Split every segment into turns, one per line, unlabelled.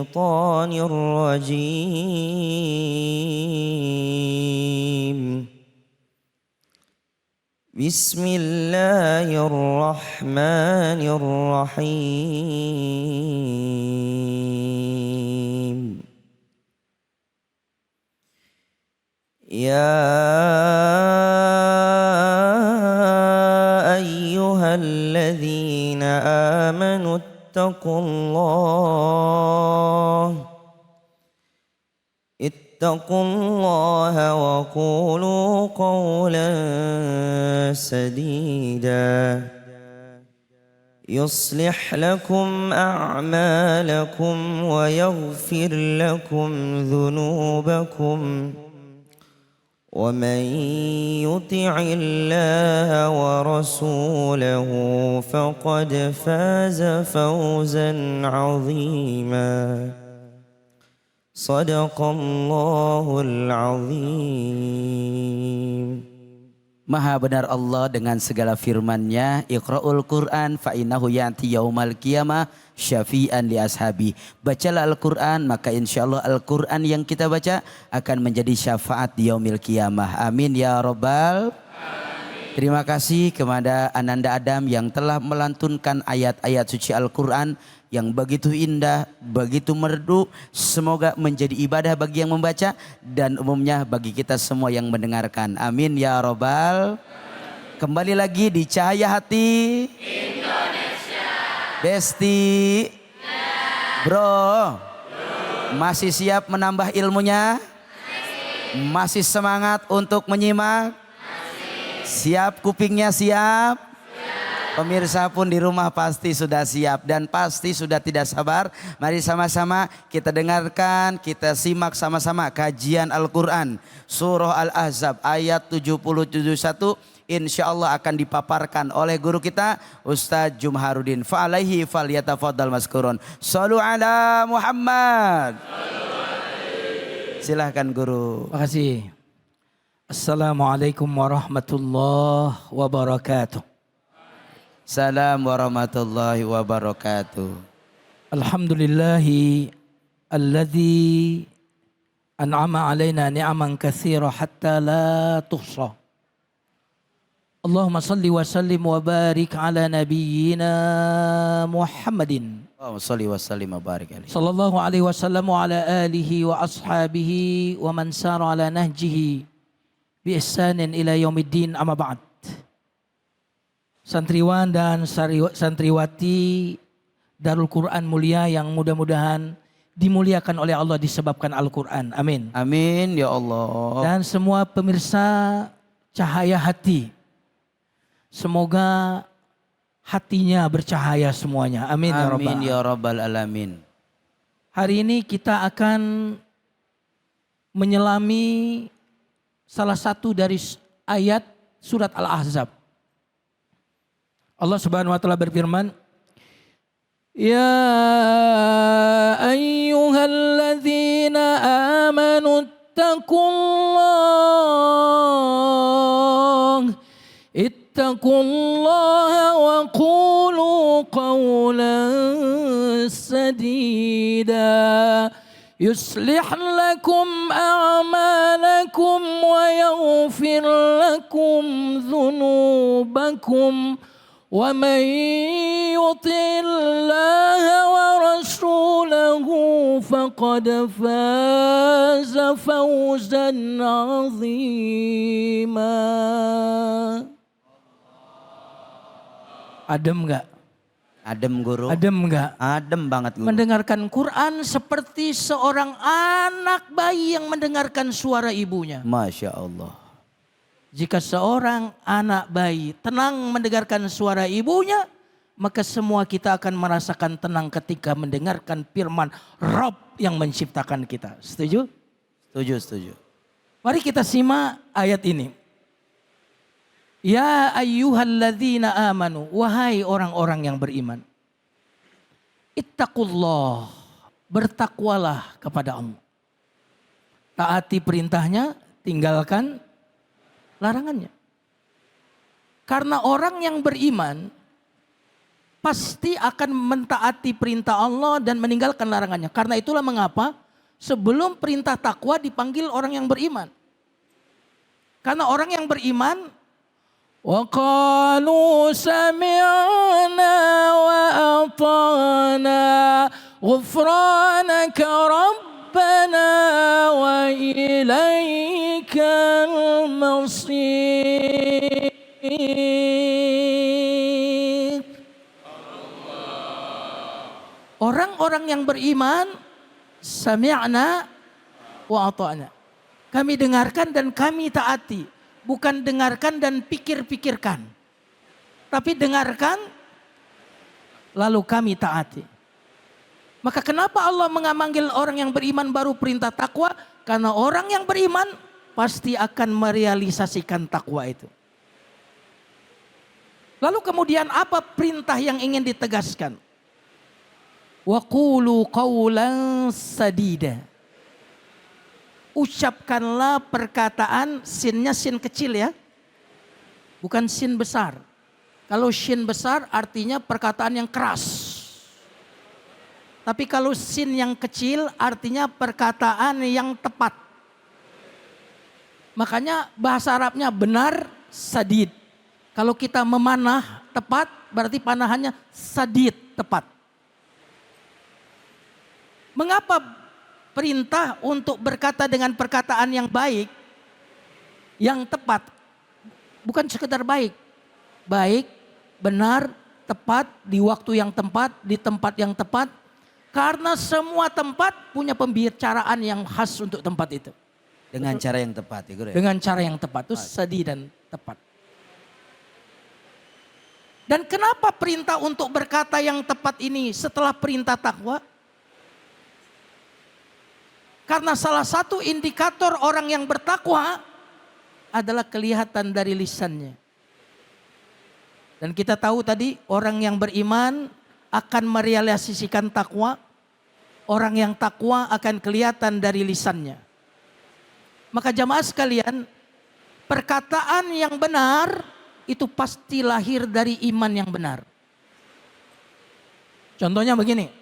الشيطان الرجيم بسم الله الرحمن الرحيم يا أيها الذين آمنوا اتقوا الله وقولوا قولا سديدا يصلح لكم أعمالكم ويغفر لكم ذنوبكم ومن يطع الله ورسوله فقد فاز فوزا عظيما صدق الله العظيم.
Maha benar Allah dengan segala firman-Nya, Iqra'ul Qur'an fa innahu ya'ti yaumal qiyamah syafi'an li ashabi. Bacalah Al-Qur'an, maka insyaallah Al-Qur'an yang kita baca akan menjadi syafaat di yaumil qiyamah. Amin ya rabbal. Terima kasih kepada Ananda Adam yang telah melantunkan ayat-ayat suci Al-Qur'an yang begitu indah, begitu merdu. Semoga menjadi ibadah bagi yang membaca dan umumnya bagi kita semua yang mendengarkan. Amin ya robbal. Kembali lagi di Cahaya Hati Indonesia. Besti, bro, masih siap menambah ilmunya? Masih semangat untuk menyimak? Siap kupingnya siap? Pemirsa pun di rumah pasti sudah siap dan pasti sudah tidak sabar. Mari sama-sama kita dengarkan, kita simak sama-sama kajian Al-Quran. Surah Al-Ahzab ayat 77:1 insya Allah akan dipaparkan oleh guru kita Ustadz Jumharudin. Fa'alaihi falyatafaddal maskurun. Shallu ala Muhammad. Silahkan guru.
Terima kasih. Assalamualaikum warahmatullahi wabarakatuh.
Salam warahmatullahi wabarakatuh.
Alhamdulillahi alladhi an'ama alaina ni'aman katsira hatta la tuhsa. Allahumma salli wa sallim wa barik ala nabiyyina Muhammadin.
Allahumma salli wa sallim wa barik alaihi.
Sallallahu alaihi wasallam wa ala alihi wa ashabihi wa man sara ala nahjihi bi ihsanin ila yaumiddin, amma ba'd. Santriwan dan santriwati Darul Quran mulia yang mudah-mudahan dimuliakan oleh Allah disebabkan Al-Quran. Amin.
Amin ya Allah.
Dan semua pemirsa Cahaya Hati, semoga hatinya bercahaya semuanya. Amin,
Amin ya rabbal alamin.
Hari ini kita akan menyelami salah satu dari ayat surat Al-Ahzab. Allah Subhanahu wa taala berfirman, Ya ayyuhalladzina amanu ittaqullaha wa qulu qawlan sadida yuslih lakum a'malakum wa yaghfir lakum dhunubakum وَمَنْ يُطِعِ اللَّهَ وَرَسُولَهُ فَقَدْ فَازَ فَوْزًا عَظِيمًا. Adem enggak?
Adem guru.
Adem enggak?
Adem banget guru.
Mendengarkan Quran seperti seorang anak bayi yang mendengarkan suara ibunya.
Masya Allah.
Jika seorang anak bayi tenang mendengarkan suara ibunya, maka semua kita akan merasakan tenang ketika mendengarkan firman Rabb yang menciptakan kita. Setuju?
Setuju, setuju.
Mari kita simak ayat ini. Ya ayyuhalladzina amanu, wahai orang-orang yang beriman. Ittaqullah, bertakwalah kepada Allah. Taati perintahnya, tinggalkan larangannya. Karena orang yang beriman pasti akan mentaati perintah Allah dan meninggalkan larangannya. Karena itulah mengapa sebelum perintah takwa dipanggil orang yang beriman. Karena orang yang beriman, wa qalu sami'na wa ata'na ghufranaka rabbana wa ilaikal masir. Orang-orang yang beriman, sami'na wa ata'na. Kami dengarkan dan kami taati. Bukan dengarkan dan pikir-pikirkan. Tapi dengarkan, lalu kami taati. Maka kenapa Allah memanggil orang yang beriman baru perintah takwa? Karena orang yang beriman pasti akan merealisasikan takwa itu. Lalu kemudian apa perintah yang ingin ditegaskan? Wa qulu qawlan sadida. Ucapkanlah perkataan, sinnya sin kecil ya. Bukan sin besar. Kalau sin besar artinya perkataan yang keras. Tapi kalau sin yang kecil artinya perkataan yang tepat. Makanya bahasa Arabnya benar, sadid. Kalau kita memanah tepat berarti panahannya sadid, tepat. Mengapa perintah untuk berkata dengan perkataan yang baik, yang tepat? Bukan sekedar baik. Baik, benar, tepat, di waktu yang tepat, di tempat yang tepat. Karena semua tempat punya pembicaraan yang khas untuk tempat itu.
Dengan cara yang tepat ya Guru ya?
Dengan cara yang tepat, itu sadid dan tepat. Dan kenapa perintah untuk berkata yang tepat ini setelah perintah takwa? Karena salah satu indikator orang yang bertakwa adalah kelihatan dari lisannya. Dan kita tahu tadi orang yang beriman akan merealisasikan takwa. Orang yang takwa akan kelihatan dari lisannya. Maka jamaah sekalian, perkataan yang benar itu pasti lahir dari iman yang benar. Contohnya begini.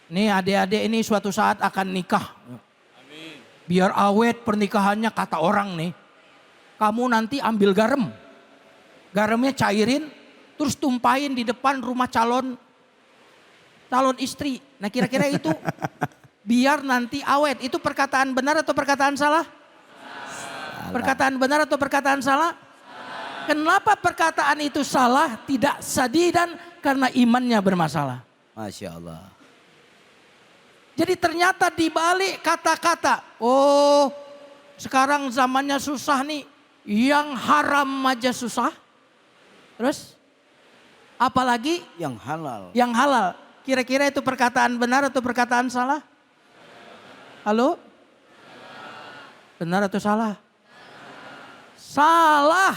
Nih adik-adik ini suatu saat akan nikah. Amin. Biar awet pernikahannya kata orang nih. Kamu nanti ambil garam. Garamnya cairin. Terus tumpahin di depan rumah calon istri. Nah kira-kira itu biar nanti awet. Itu perkataan benar atau perkataan salah? Salah. Perkataan benar atau perkataan salah? Salah. Kenapa perkataan itu salah? Tidak sadidan karena imannya bermasalah.
Masya Allah.
Jadi ternyata di balik kata-kata, oh sekarang zamannya susah nih, yang haram aja susah. Terus apalagi
yang halal.
Yang halal. Kira-kira itu perkataan benar atau perkataan salah? Halo? Benar atau salah? Salah.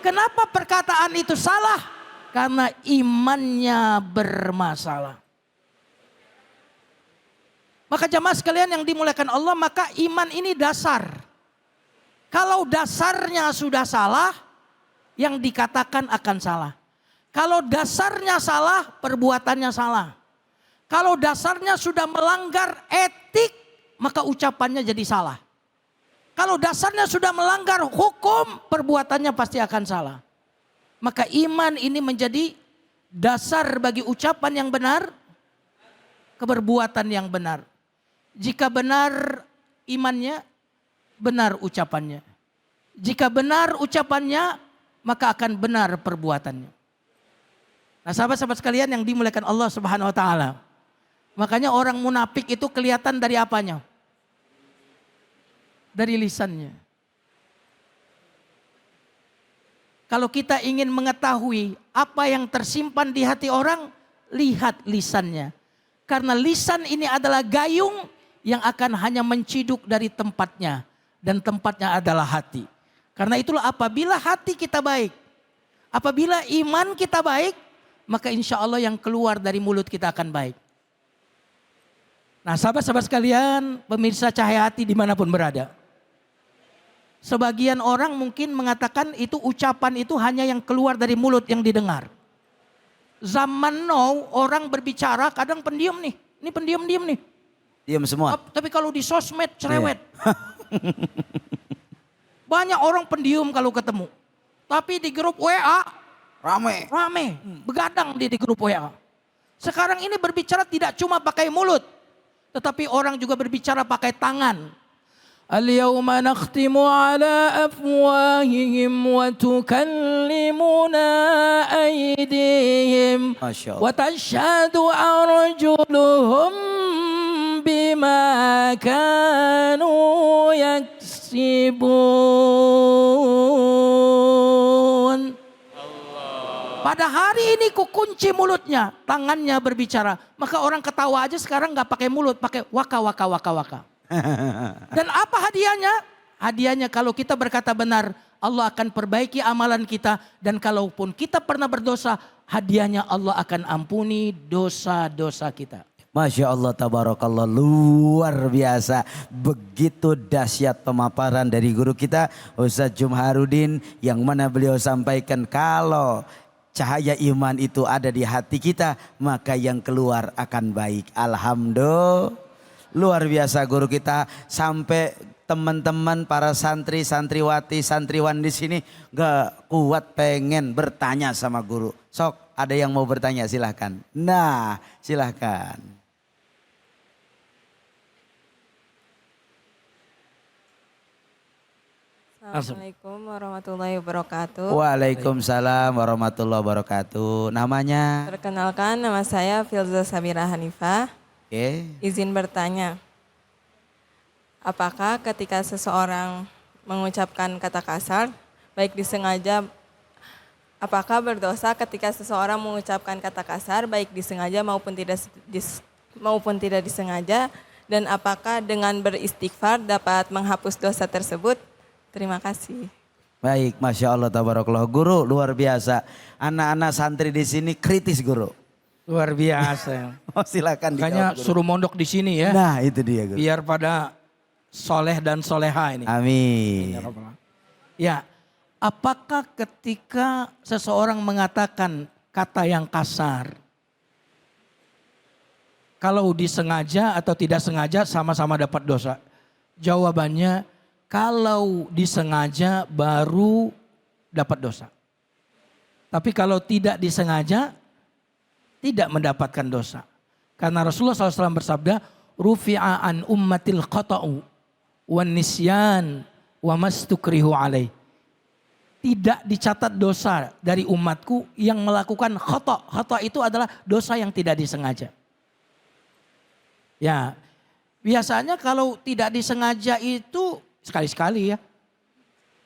Kenapa perkataan itu salah? Karena imannya bermasalah. Maka jamaah sekalian yang dimuliakan Allah, maka iman ini dasar. Kalau dasarnya sudah salah, yang dikatakan akan salah. Kalau dasarnya salah, perbuatannya salah. Kalau dasarnya sudah melanggar etik, maka ucapannya jadi salah. Kalau dasarnya sudah melanggar hukum, perbuatannya pasti akan salah. Maka iman ini menjadi dasar bagi ucapan yang benar, keperbuatan yang benar. Jika benar imannya, benar ucapannya. Jika benar ucapannya, maka akan benar perbuatannya. Nah sahabat-sahabat sekalian yang dimuliakan Allah Subhanahu wa taala. Makanya orang munafik itu kelihatan dari apanya? Dari lisannya. Kalau kita ingin mengetahui apa yang tersimpan di hati orang, lihat lisannya. Karena lisan ini adalah gayung yang akan hanya menciduk dari tempatnya. Dan tempatnya adalah hati. Karena itulah apabila hati kita baik, apabila iman kita baik, maka insya Allah yang keluar dari mulut kita akan baik. Nah sahabat-sahabat sekalian, pemirsa Cahaya Hati dimanapun berada. Sebagian orang mungkin mengatakan itu ucapan itu hanya yang keluar dari mulut yang didengar. Zaman now orang berbicara kadang pendiam nih. Ini pendiam-diam nih.
Diam semua.
Tapi kalau di sosmed cerewet.
Iya.
Banyak orang pendiam kalau ketemu. Tapi di grup WA
Rame.
begadang di grup WA. Sekarang ini berbicara tidak cuma pakai mulut. Tetapi orang juga berbicara pakai tangan. Al-yawma nakhtimu ala afwahihim wa tukallimuna aydihim
Masya
wa
Allah.
tashhadu arjuluhum bima kanu yaksibun. Pada hari ini ku kunci mulutnya, tangannya berbicara. Maka orang ketawa aja sekarang nggak pakai mulut, pakai waka waka waka waka. Dan apa hadiahnya? Hadiahnya kalau kita berkata benar, Allah akan perbaiki amalan kita. Dan kalaupun kita pernah berdosa, hadiahnya Allah akan ampuni dosa-dosa kita.
Masya Allah, tabarakallah, luar biasa. Begitu dahsyat pemaparan dari guru kita Ustadz Jumharudin, yang mana beliau sampaikan kalau cahaya iman itu ada di hati kita, maka yang keluar akan baik. Alhamdulillah. Luar biasa guru kita, sampai teman-teman para santri, santriwati, santriwan di sini gak kuat pengen bertanya sama guru. Sok, ada yang mau bertanya silahkan. Nah, silahkan.
Assalamualaikum warahmatullahi wabarakatuh.
Waalaikumsalam warahmatullahi wabarakatuh. Namanya?
Perkenalkan, nama saya Filza Sabira Hanifah.
Oke.
Izin bertanya, apakah ketika seseorang mengucapkan kata kasar, baik disengaja, apakah berdosa ketika seseorang mengucapkan kata kasar, baik disengaja maupun tidak disengaja, dan apakah dengan beristighfar dapat menghapus dosa tersebut? Terima kasih.
Baik, Masya Allah, tabarakallah. Guru luar biasa. Anak-anak santri di sini kritis guru.
Luar biasa.
Oh, silakan
Makanya
dijawab, guru.
suruh mondok di sini ya.
Nah itu dia guru.
Biar pada soleh dan soleha ini.
Amin.
Ya, apakah ketika seseorang mengatakan kata yang kasar, kalau disengaja atau tidak sengaja sama-sama dapat dosa? Jawabannya, kalau disengaja baru dapat dosa. Tapi kalau tidak disengaja, tidak mendapatkan dosa. Karena Rasulullah SAW bersabda, rufi'a an ummatil qata'u wan nisyan wa mastukrihu alaih. Tidak dicatat dosa dari umatku yang melakukan khata'. Khata' itu adalah dosa yang tidak disengaja. Ya, biasanya kalau tidak disengaja itu sekali-sekali ya.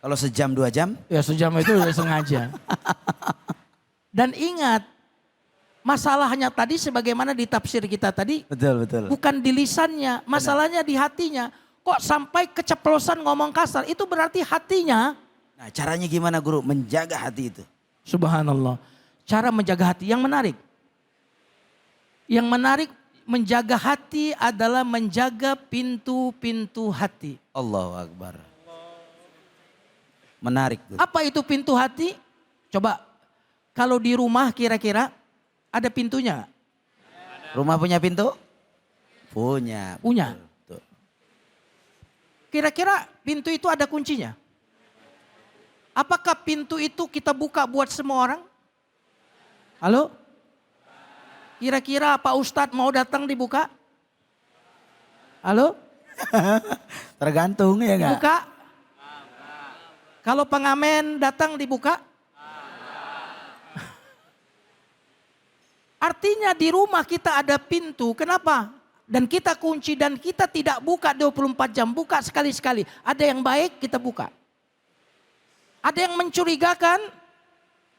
Kalau sejam 2 jam?
Ya sejam itu udah sengaja. Dan ingat, masalahnya tadi sebagaimana di tafsir kita tadi,
Betul, betul.
bukan di lisannya, masalahnya di hatinya. Kok sampai keceplosan ngomong kasar, itu berarti hatinya.
Nah caranya gimana guru menjaga hati itu?
Subhanallah. Cara menjaga hati yang menarik. Yang menarik menjaga hati adalah menjaga pintu-pintu hati.
Allahu Akbar. Menarik guru.
Apa itu pintu hati? Coba kalau di rumah kira-kira ada pintunya nggak?
Rumah punya pintu? Punya.
Punya.
Betul.
Kira-kira pintu itu ada kuncinya? Apakah pintu itu kita buka buat semua orang? Halo? Kira-kira Pak Ustadz mau datang dibuka? Halo?
Tergantung ya enggak?
Buka? Kalau pengamen datang dibuka? Artinya di rumah kita ada pintu. Kenapa? Dan kita kunci dan kita tidak buka 24 jam. Buka sekali-sekali. Ada yang baik kita buka. Ada yang mencurigakan.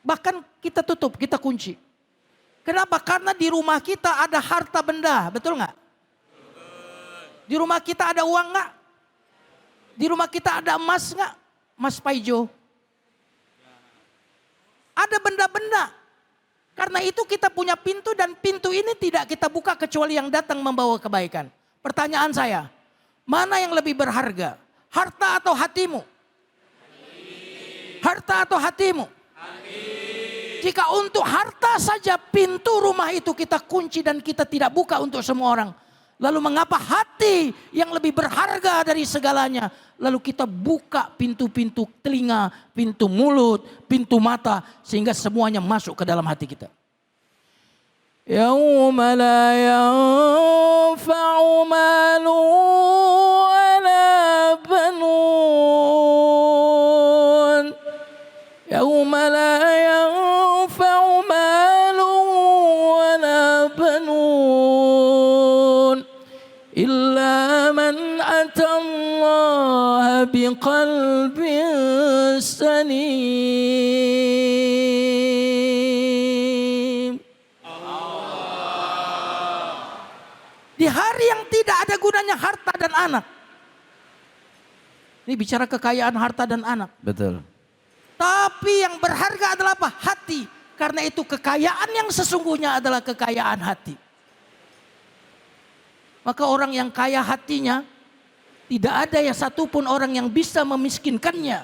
Bahkan kita tutup, kita kunci. Kenapa? Karena di rumah kita ada harta benda. Betul nggak? Di rumah kita ada uang nggak? Di rumah kita ada emas nggak? Mas Paijo. Ada benda-benda. Karena itu kita punya pintu dan pintu ini tidak kita buka kecuali yang datang membawa kebaikan. Pertanyaan saya, mana yang lebih berharga? Harta atau hatimu? Harta atau hatimu? Jika untuk harta saja pintu rumah itu kita kunci dan kita tidak buka untuk semua orang. Lalu mengapa hati yang lebih berharga dari segalanya? Lalu kita buka pintu-pintu telinga, pintu mulut, pintu mata. Sehingga semuanya masuk ke dalam hati kita. Yauma la yanfa'u malu wala banun. Yauma la yanfa'u malu wala banun. Illa man atallaha biqalbin salim. Di hari yang tidak ada gunanya harta dan anak. Ini bicara kekayaan harta dan anak.
Betul.
Tapi yang berharga adalah apa? Hati. Karena itu kekayaan yang sesungguhnya adalah kekayaan hati. Maka orang yang kaya hatinya, tidak ada ya satupun orang yang bisa memiskinkannya.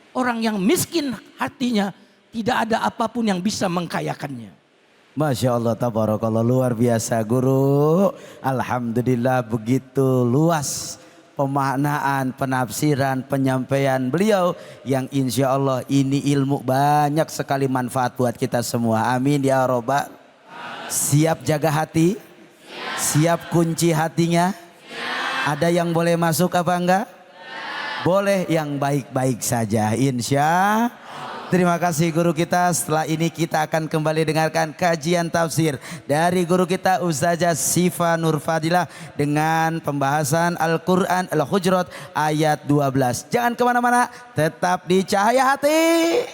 Orang yang miskin hatinya, tidak ada apapun yang bisa mengkayakannya.
Masya Allah, tabarakallah, luar biasa guru. Alhamdulillah begitu luas pemaknaan, penafsiran, penyampaian beliau. Yang insya Allah ini ilmu banyak sekali manfaat buat kita semua. Amin ya robbal. Siap jaga hati? Siap kunci hatinya? Ada yang boleh masuk apa enggak? Boleh yang baik-baik saja insya. Terima kasih guru kita. Setelah ini kita akan kembali dengarkan kajian tafsir dari guru kita Ustazah Syifa Nur Fadilah dengan pembahasan Al-Quran Al-Hujurat ayat 12. Jangan kemana-mana, tetap di Cahaya Hati.